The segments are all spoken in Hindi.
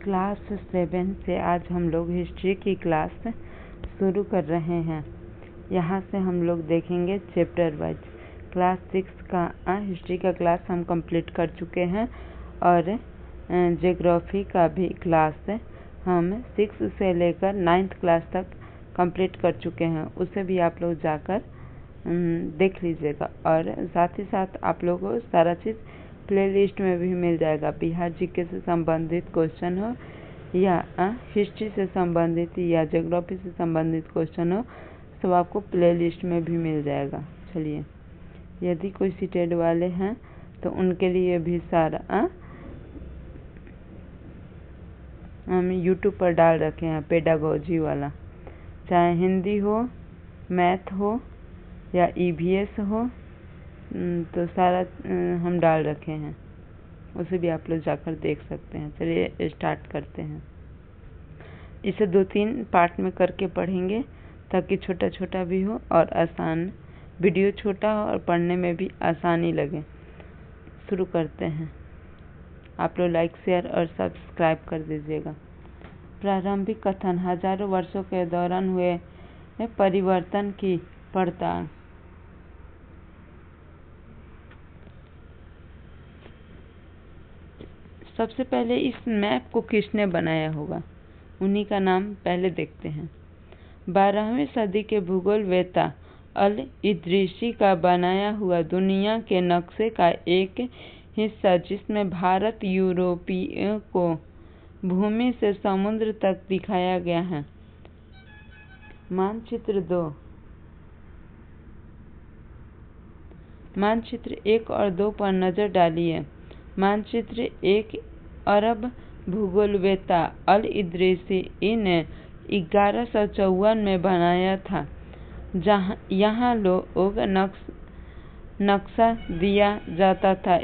क्लास 7 से आज हम लोग हिस्ट्री की क्लास शुरू कर रहे हैं। यहाँ से हम लोग देखेंगे चैप्टर वाइज। क्लास 6 का हिस्ट्री का क्लास हम कंप्लीट कर चुके हैं और ज्योग्राफी का भी क्लास हम 6 से लेकर 9th क्लास तक कंप्लीट कर चुके हैं। उसे भी आप लोग जाकर देख लीजिएगा और साथ ही साथ आप लोगों को सारा चीज़ प्लेलिस्ट में भी मिल जाएगा। बिहार जीके से संबंधित क्वेश्चन हो या हिस्ट्री से संबंधित या ज्योग्राफी से संबंधित क्वेश्चन हो, सब आपको प्लेलिस्ट में भी मिल जाएगा। चलिए, यदि कोई सीटेड वाले हैं तो उनके लिए भी सारा हम यूट्यूब पर डाल रखे हैं पेडागोजी वाला, चाहे हिंदी हो, मैथ हो या ईवीएस हो, तो सारा हम डाल रखे हैं, उसे भी आप लोग जाकर देख सकते हैं। चलिए स्टार्ट करते हैं। इसे 2-3 पार्ट में करके पढ़ेंगे ताकि छोटा छोटा भी हो और आसान, वीडियो छोटा हो और पढ़ने में भी आसानी लगे। शुरू करते हैं। आप लोग लाइक, शेयर और सब्सक्राइब कर दीजिएगा। प्रारंभिक कथन: हजारों वर्षों के दौरान हुए परिवर्तन की पड़ताल। सबसे पहले इस मैप को किसने बनाया होगा, उन्हीं का नाम पहले देखते हैं। 12वीं सदी के भूगोलवेत्ता अल इदरीसी का बनाया हुआ दुनिया के नक्शे का एक हिस्सा, जिसमें भारत यूरोपीय को भूमि से समुद्र तक दिखाया गया है। मानचित्र 2। मानचित्र 1 और 2 पर नजर डालिए। मानचित्र 1 अरब भूगोलवेत्ता अल इदरीसी ने 1154 में बनाया था, यहाँ लोग नक्शा दिया जाता था।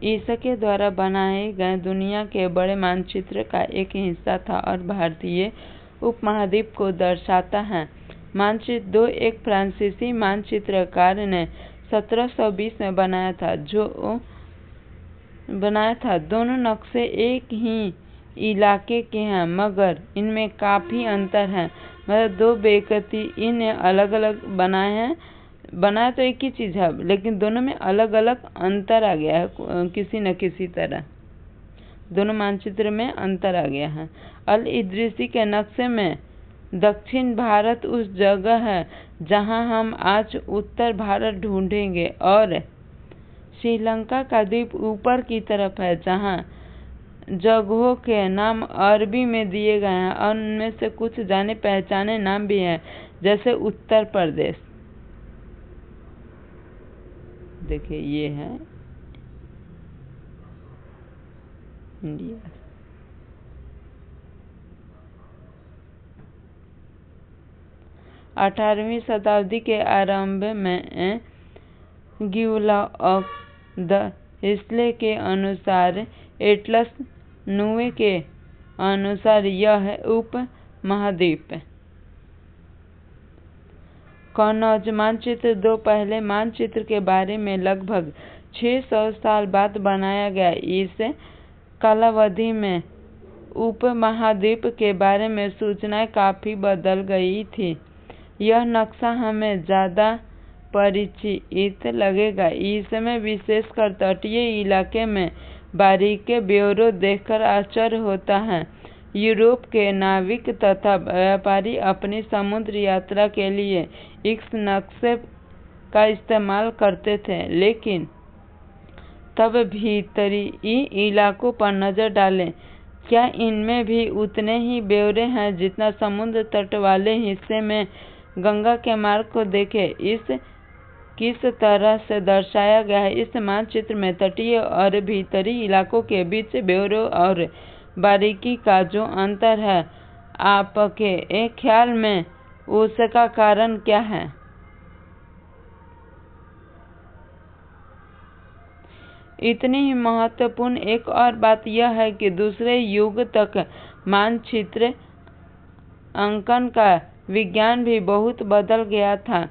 इसके द्वारा बनाए गए दुनिया के बड़े मानचित्र का एक हिस्सा था और भारतीय उपमहाद्वीप को दर्शाता है। मानचित्र 2 एक फ्रांसीसी मानचित्रकार ने 1720 में बनाया था। दोनों नक्शे एक ही इलाके के हैं, मगर इनमें काफी अंतर है। मतलब 2 व्यक्ति ने अलग अलग बनाया तो एक ही चीज है, लेकिन दोनों में अलग अलग अंतर आ गया है, किसी न किसी तरह दोनों मानचित्र में अंतर आ गया है। अल इदरीसी के नक्शे में दक्षिण भारत उस जगह है जहां हम आज उत्तर भारत ढूंढेंगे, और श्रीलंका का द्वीप ऊपर की तरफ है, जहां जगहों के नाम अरबी में दिए गए हैं और उनमें से कुछ जाने पहचाने नाम भी हैं, जैसे उत्तर प्रदेश। देखिए, ये है इंडिया। अठारहवीं शताब्दी के आरंभ में गिउला ऑफ द हिस्ले के अनुसार, एटलस नुए के अनुसार यह उप महाद्वीप। कनौज मानचित्र 2 पहले मानचित्र के बारे में लगभग 600 साल बाद बनाया गया। इस कालावधि में उपमहाद्वीप के बारे में सूचनाएं काफी बदल गई थी। यह नक्शा हमें ज्यादा परिचित लगेगा। इसमें विशेषकर तटीय इलाके में बारीकी ब्यौरे देखकर आश्चर्य होता है। यूरोप के नाविक तथा व्यापारी अपनी समुद्र यात्रा के लिए इस नक्शे का इस्तेमाल करते थे, लेकिन तब भीतरी इलाकों पर नजर डालें, क्या इनमें भी उतने ही ब्यौरे हैं जितना समुद्र तट वाले हिस्से में? गंगा के मार्ग को देखें, किस तरह से दर्शाया गया है। इस मानचित्र में तटीय और भीतरी इलाकों के बीच ब्यौरे और बारीकी का जो अंतर है, आपके ख्याल में उसका कारण क्या है? इतनी ही महत्वपूर्ण एक और बात यह है कि दूसरे युग तक मानचित्र अंकन का विज्ञान भी बहुत बदल गया था।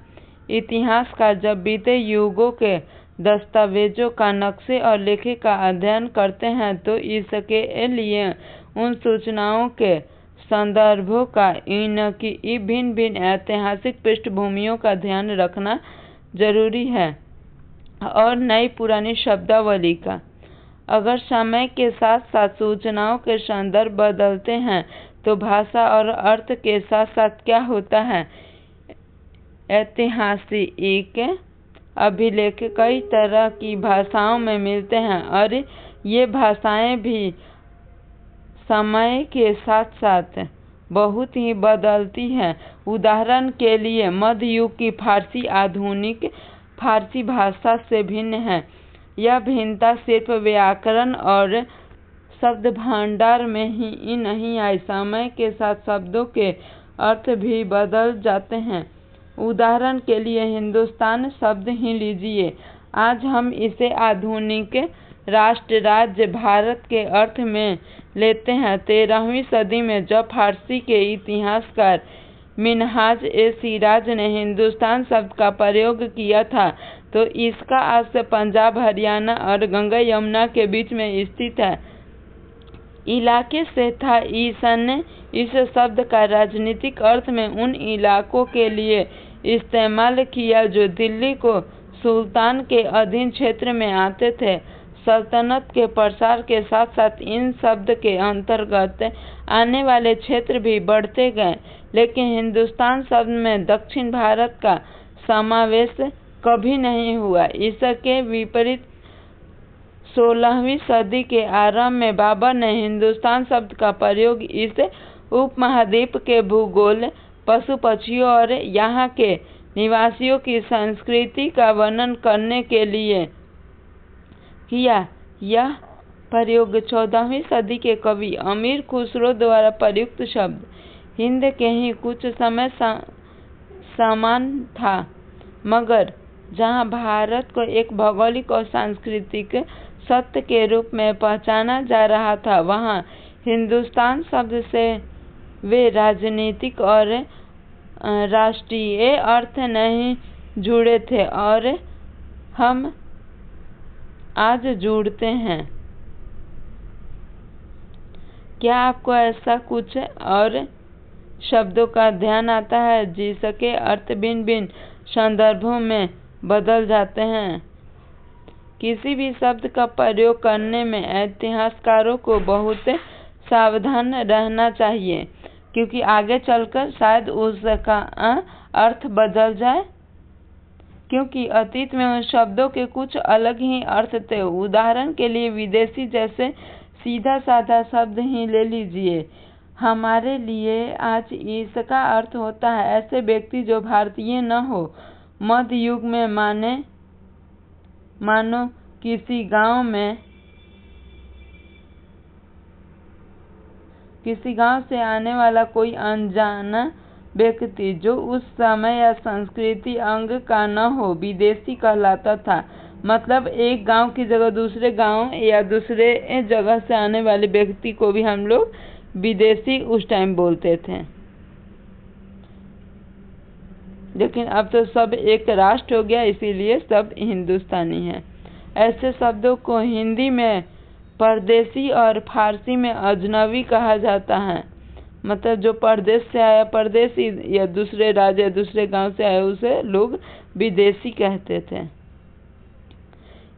इतिहासकार जब बीते युगों के दस्तावेजों का नक्शे और लेखे का अध्ययन करते हैं तो इसके लिए उन सूचनाओं के संदर्भों का इनकी भिन्न भिन्न ऐतिहासिक पृष्ठभूमियों का ध्यान रखना जरूरी है और नई पुरानी शब्दावली का। अगर समय के साथ साथ सूचनाओं के संदर्भ बदलते हैं तो भाषा और अर्थ के साथ साथ क्या होता है? ऐतिहासिक अभिलेख कई तरह की भाषाओं में मिलते हैं और ये भाषाएं भी समय के साथ साथ बहुत ही बदलती हैं। उदाहरण के लिए मध्य युग की फारसी आधुनिक फारसी भाषा से भिन्न है। यह भिन्नता सिर्फ व्याकरण और शब्द भंडार में ही नहीं आई, समय के साथ शब्दों के अर्थ भी बदल जाते हैं। उदाहरण के लिए हिंदुस्तान शब्द ही लीजिए। आज हम इसे आधुनिक राष्ट्र राज्य भारत के अर्थ में लेते हैं। 13वीं सदी में जब फारसी के इतिहासकार मिन्हाज ए सिराज ने हिंदुस्तान शब्द का प्रयोग किया था तो इसका अर्थ पंजाब, हरियाणा और गंगा यमुना के बीच में स्थित है इलाके से था। इसने इस शब्द का राजनीतिक अर्थ में उन इलाकों के लिए इस्तेमाल किया जो दिल्ली को सुल्तान के अधीन क्षेत्र में आते थे। सल्तनत के प्रसार के साथ साथ इन शब्द के अंतर्गत आने वाले क्षेत्र भी बढ़ते गए, लेकिन हिंदुस्तान शब्द में दक्षिण भारत का समावेश कभी नहीं हुआ। इसके विपरीत 16वीं सदी के आरंभ में बाबर ने हिंदुस्तान शब्द का प्रयोग इस उपमहाद्वीप के भूगोल, पशु पक्षियों और यहाँ के निवासियों की संस्कृति का वर्णन करने के लिए किया। यह प्रयोग 14वीं सदी के कवि अमीर खुसरो द्वारा प्रयुक्त शब्द हिंद के ही कुछ समय समान था, मगर जहाँ भारत को एक भौगोलिक और सांस्कृतिक सत्य के रूप में पहचाना जा रहा था, वहाँ हिंदुस्तान शब्द से वे राजनीतिक और राष्ट्रीय अर्थ नहीं जुड़े थे और हम आज जुड़ते हैं। क्या आपको ऐसा कुछ और शब्दों का ध्यान आता है जिसके अर्थ भिन्न भिन्न संदर्भों में बदल जाते हैं? किसी भी शब्द का प्रयोग करने में इतिहासकारों को बहुत सावधान रहना चाहिए, क्योंकि आगे चलकर शायद उसका अर्थ बदल जाए, क्योंकि अतीत में उन शब्दों के कुछ अलग ही अर्थ थे। उदाहरण के लिए विदेशी जैसे सीधा साधा शब्द ही ले लीजिए। हमारे लिए आज इसका अर्थ होता है ऐसे व्यक्ति जो भारतीय न हो। मध्य युग में मानो किसी गांव से आने वाला कोई अनजाना व्यक्ति जो उस समय या संस्कृति अंग का न हो, विदेशी कहलाता था। मतलब एक गांव की जगह दूसरे गांव या दूसरे जगह से आने वाले व्यक्ति को भी हम लोग विदेशी उस टाइम बोलते थे। लेकिन अब तो सब एक राष्ट्र हो गया, इसीलिए सब हिंदुस्तानी है। ऐसे शब्दों को हिंदी में परदेसी और फारसी में अजनबी कहा जाता है। मतलब जो परदेश से आया परदेसी, या दूसरे राज्य या दूसरे गांव से आया उसे लोग विदेशी कहते थे।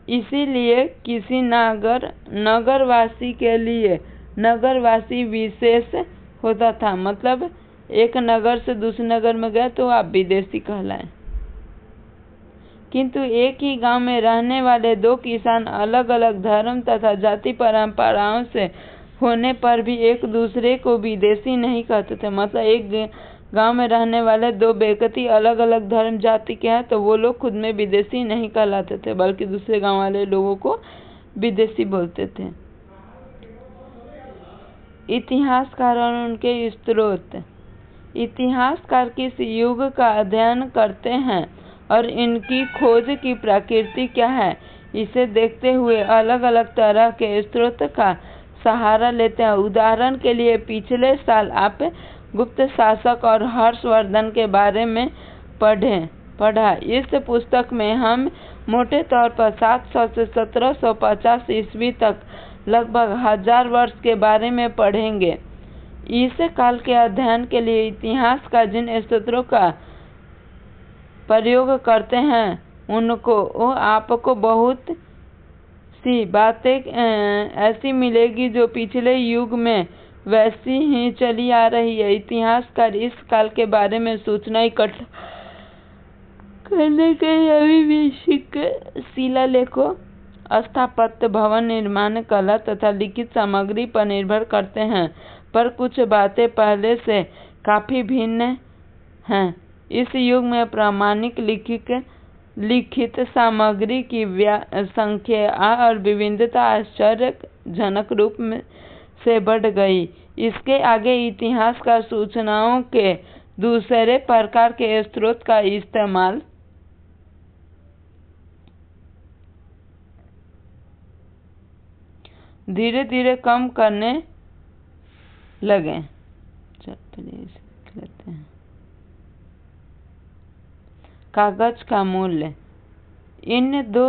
इसीलिए किसी नगरवासी के लिए नगरवासी विशेष होता था। मतलब एक नगर से दूसरे नगर में गए तो आप विदेशी कहलाए। किंतु एक ही गांव में रहने वाले दो किसान अलग अलग धर्म तथा जाति परंपराओं से होने पर भी एक दूसरे को विदेशी नहीं कहते थे। मतलब एक गांव में रहने वाले दो व्यक्ति अलग अलग धर्म जाति के हैं तो वो लोग खुद में विदेशी नहीं कहलाते थे, बल्कि दूसरे गांव वाले लोगों को विदेशी बोलते थे। इतिहासकार और उनके स्रोत। इतिहासकार किस युग का अध्ययन करते हैं और इनकी खोज की प्रकृति क्या है, इसे देखते हुए अलग अलग तरह के स्रोत का सहारा लेते हैं। उदाहरण के लिए पिछले साल आप गुप्त शासक और हर्षवर्धन के बारे में पढ़ा। इस पुस्तक में हम मोटे तौर पर 700 से 1750 ईस्वी तक लगभग 1000 वर्ष के बारे में पढ़ेंगे। इस काल के अध्ययन के लिए इतिहासकार जिन स्त्रोतों का प्रयोग करते हैं उनको आपको बहुत सी बातें ऐसी मिलेगी जो पिछले युग में वैसी ही चली आ रही है। इतिहासकार इस काल के बारे में सूचना इकट्ठा करने के अभिवेशिक शिलालेखों, स्थापत्य, भवन निर्माण, कला तथा लिखित सामग्री पर निर्भर करते हैं, पर कुछ बातें पहले से काफी भिन्न हैं। इस युग में प्रामाणिक लिखित सामग्री की संख्या और विविधता आश्चर्यजनक रूप से बढ़ गई। इसके आगे इतिहासकार सूचनाओं के दूसरे प्रकार के स्रोत का इस्तेमाल धीरे धीरे कम करने लगे। कागज का मूल्य। इन दो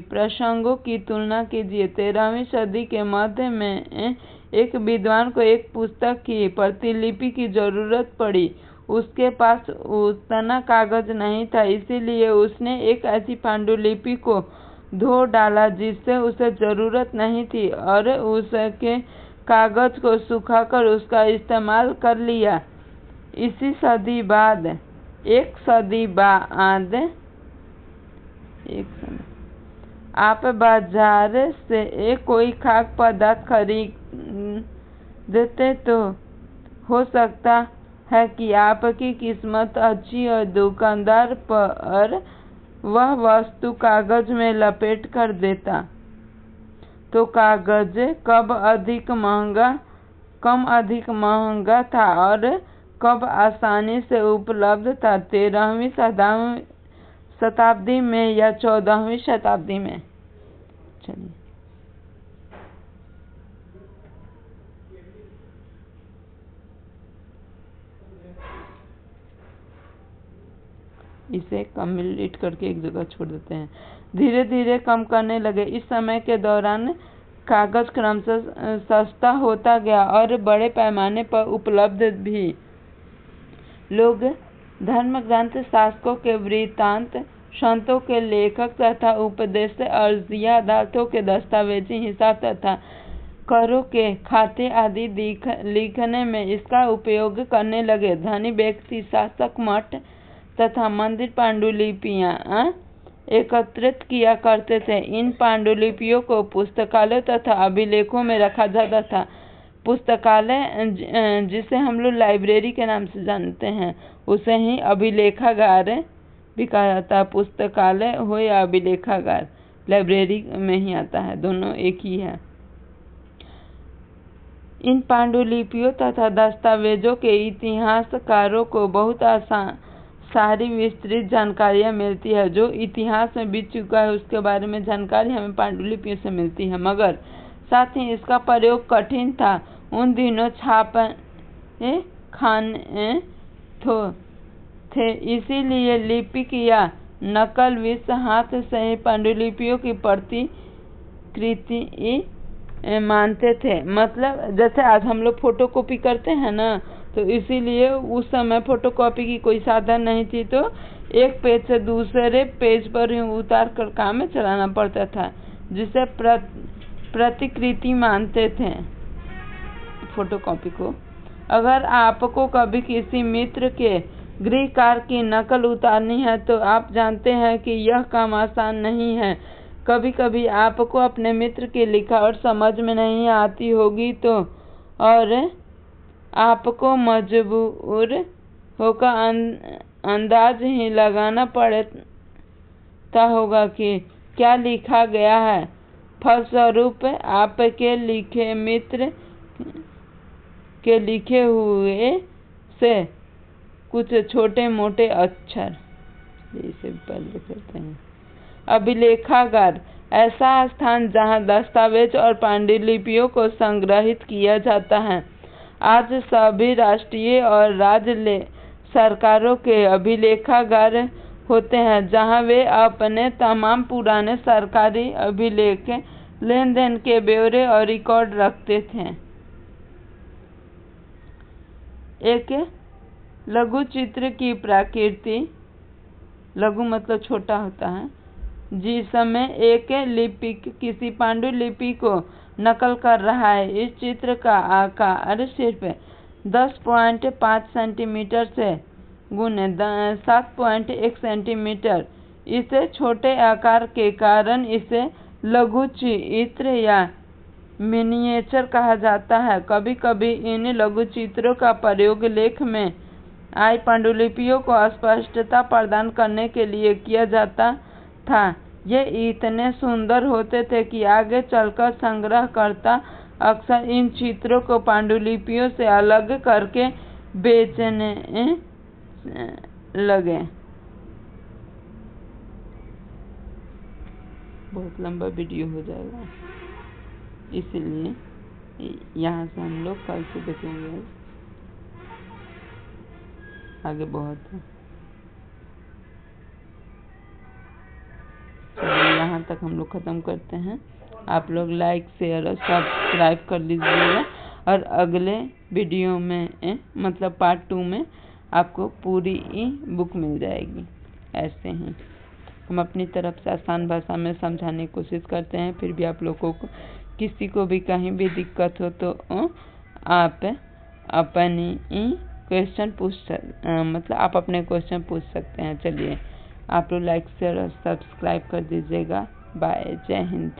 प्रसंगों की तुलना कीजिए। 13वीं सदी के मध्य में एक विद्वान को एक पुस्तक की प्रतिलिपि की जरूरत पड़ी। उसके पास उतना कागज नहीं था, इसीलिए उसने एक ऐसी पांडुलिपि को धो डाला जिससे उसे जरूरत नहीं थी और उसके कागज को सुखाकर उसका इस्तेमाल कर लिया। एक सदी बाद आप बाजार से कोई खाद्य पदार्थ खरीदते तो हो सकता है कि आपकी किस्मत अच्छी और दुकानदार पर वह वस्तु कागज में लपेट कर देता। तो कागज कब अधिक महंगा था और कब आसानी से उपलब्ध था, 13वीं शताब्दी में या 14वीं शताब्दी में। चलिए इसे कंप्लीट करके एक जगह छोड़ देते हैं। धीरे धीरे कम करने लगे। इस समय के दौरान कागज क्रमशः सस्ता होता गया और बड़े पैमाने पर उपलब्ध भी। लोग धर्मग्रंथ, शासकों के वृत्तांत, संतों के लेखक तथा उपदेश, अर्जिया अदालतों के दस्तावेजी हिसाब तथा करों के खाते आदि लिखने में इसका उपयोग करने लगे। धनी व्यक्ति, शासक, मठ तथा मंदिर पांडुलिपियां एकत्रित किया करते थे। इन पांडुलिपियों को पुस्तकालय तथा अभिलेखों में रखा जाता था। पुस्तकालय, जिसे हम लोग लाइब्रेरी के नाम से जानते हैं, उसे ही अभिलेखागार भी कहा जाता है। पुस्तकालय हो या अभिलेखागार, लाइब्रेरी में ही आता है, दोनों एक ही है। इन पांडुलिपियों तथा दस्तावेजों के इतिहासकारों को बहुत सारी विस्तृत जानकारियाँ मिलती है। जो इतिहास में बीत चुका है उसके बारे में जानकारी हमें पांडुलिपियों से मिलती है, मगर साथ ही इसका प्रयोग कठिन था। उन दिनों छापे खाने थे, इसीलिए लिपिक या नकलविश हाथ से ही पांडुलिपियों की प्रतिकृति मानते थे। मतलब जैसे आज हम लोग फोटोकॉपी करते हैं ना, तो इसीलिए उस समय फोटोकॉपी की कोई साधन नहीं थी, तो एक पेज से दूसरे पेज पर उतार कर काम में चलाना पड़ता था, जिसे प्रतिकृति मानते थे फोटोकॉपी को। अगर आपको कभी किसी मित्र के गृह कार्य की नकल उतारनी है तो आप जानते हैं कि यह काम आसान नहीं है। कभी कभी आपको अपने मित्र की लिखावट समझ में नहीं आती होगी तो और आपको मजबूर होकर अंदाज ही लगाना पड़ता होगा कि क्या लिखा गया है। फलस्वरूप आपके लिखे मित्र के लिखे हुए से कुछ छोटे मोटे अक्षर, इसे पहले करते हैं। अभिलेखागार, ऐसा स्थान जहां दस्तावेज और पांडुलिपियों को संग्रहित किया जाता है। आज सभी राष्ट्रीय और राज्य सरकारों के अभिलेखागार होते हैं जहां वे अपने तमाम पुराने सरकारी अभिलेख, लेन देन के ब्यौरे और रिकॉर्ड रखते थे। एक लघु चित्र की प्रकृति, लघु मतलब छोटा होता है, जिसमें एक लिपिक किसी पांडुलिपि को नकल कर रहा है। इस चित्र का आकार सिर्फ 10.5 सेंटीमीटर से गुने 7.1 सेंटीमीटर। इस छोटे आकार के कारण इसे लघु चित्र या मिनिएचर कहा जाता है। कभी कभी इन लघु चित्रों का प्रयोग लेख में आई पांडुलिपियों को स्पष्टता प्रदान करने के लिए किया जाता था। ये इतने सुंदर होते थे कि आगे चलकर संग्रहकर्ता अक्सर इन चित्रों को पांडुलिपियों से अलग करके बेचने लगे। बहुत लंबा वीडियो हो जाएगा, इसलिए यहाँ से हम लोग कल से देखेंगे। आगे बहुत है, यहाँ तक हम लोग ख़त्म करते हैं। आप लोग लाइक, शेयर और सब्सक्राइब कर लीजिएगा और अगले वीडियो में मतलब पार्ट 2 में आपको पूरी बुक मिल जाएगी। ऐसे ही हम अपनी तरफ से आसान भाषा में समझाने की कोशिश करते हैं। फिर भी आप लोगों को किसी को भी कहीं भी दिक्कत हो तो आप अपनी क्वेश्चन मतलब आप अपने क्वेश्चन पूछ सकते हैं। चलिए आप लोग लाइक, शेयर और सब्सक्राइब कर दीजिएगा। बाय, जय हिंद।